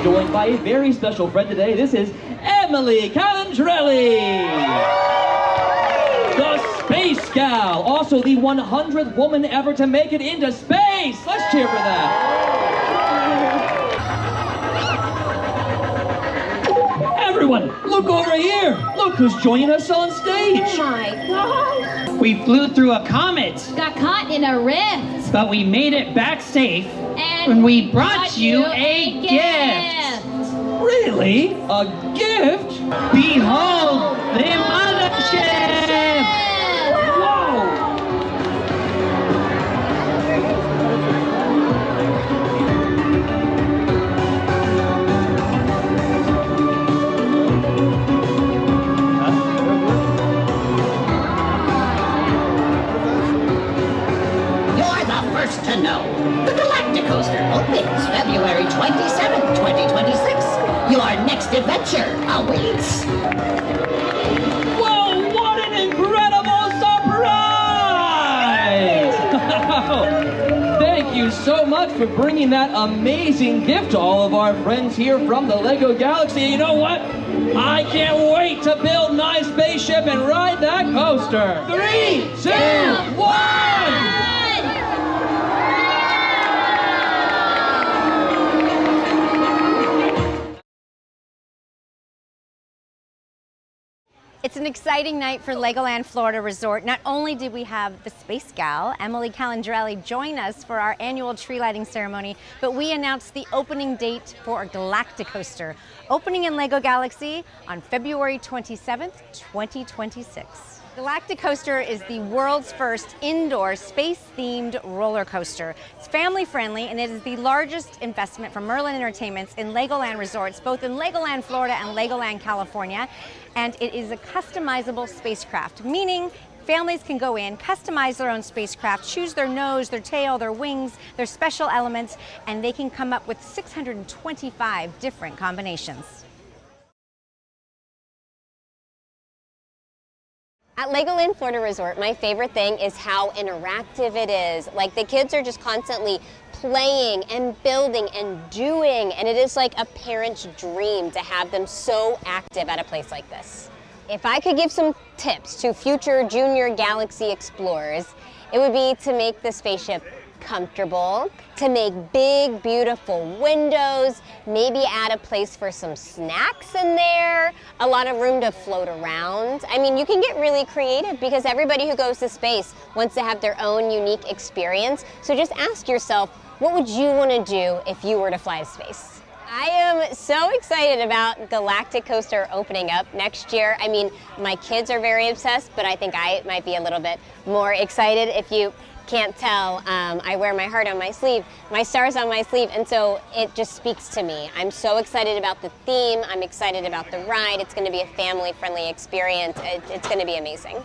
joined by a very special friend today. This is Emily Calandrelli, the Space Gal, also the 100th woman ever to make it into space. Let's cheer for that. Everyone, look over here. Look who's joining us on stage. Oh my gosh. We flew through a comet, Got caught in a rift. but we made it back safe. And we brought you a gift. Really? A gift? Behold, the mothership! Whoa! You're the first to know. The Galacticoaster opens February 27, 2026. Your next adventure awaits. Whoa, what an incredible surprise! Thank you so much for bringing that amazing gift to all of our friends here from the LEGO Galaxy. You know what? I can't wait to build my spaceship and ride that coaster. 3, 2, 1! It's an exciting night for LEGOLAND Florida Resort. Not only did we have the Space Gal, Emily Calandrelli, join us for our annual tree lighting ceremony, but we announced the opening date for Galacticoaster, opening in LEGO Galaxy on February 27th, 2026. Galacticoaster is the world's first indoor space-themed roller coaster. It's family-friendly, and it is the largest investment from Merlin Entertainments in LEGOLAND resorts, both in LEGOLAND Florida and LEGOLAND California. And it is a customizable spacecraft, meaning families can go in, customize their own spacecraft, choose their nose, their tail, their wings, their special elements, and they can come up with 625 different combinations. At LEGOLAND Florida Resort, my favorite thing is how interactive it is. Like, the kids are just constantly playing and building and doing, and it is like a parent's dream to have them so active at a place like this. If I could give some tips to future junior Galaxy explorers, it would be to make the spaceship comfortable, to make big, beautiful windows, maybe add a place for some snacks in there, a lot of room to float around. I mean, you can get really creative because everybody who goes to space wants to have their own unique experience. So just ask yourself, what would you want to do if you were to fly to space? I am so excited about Galacticoaster opening up next year. I mean, my kids are very obsessed, but I think I might be a little bit more excited. If you can't tell, I wear my heart on my sleeve, my stars on my sleeve, and so it just speaks to me. I'm so excited about the theme. I'm excited about the ride. It's going to be a family-friendly experience. It's going to be amazing.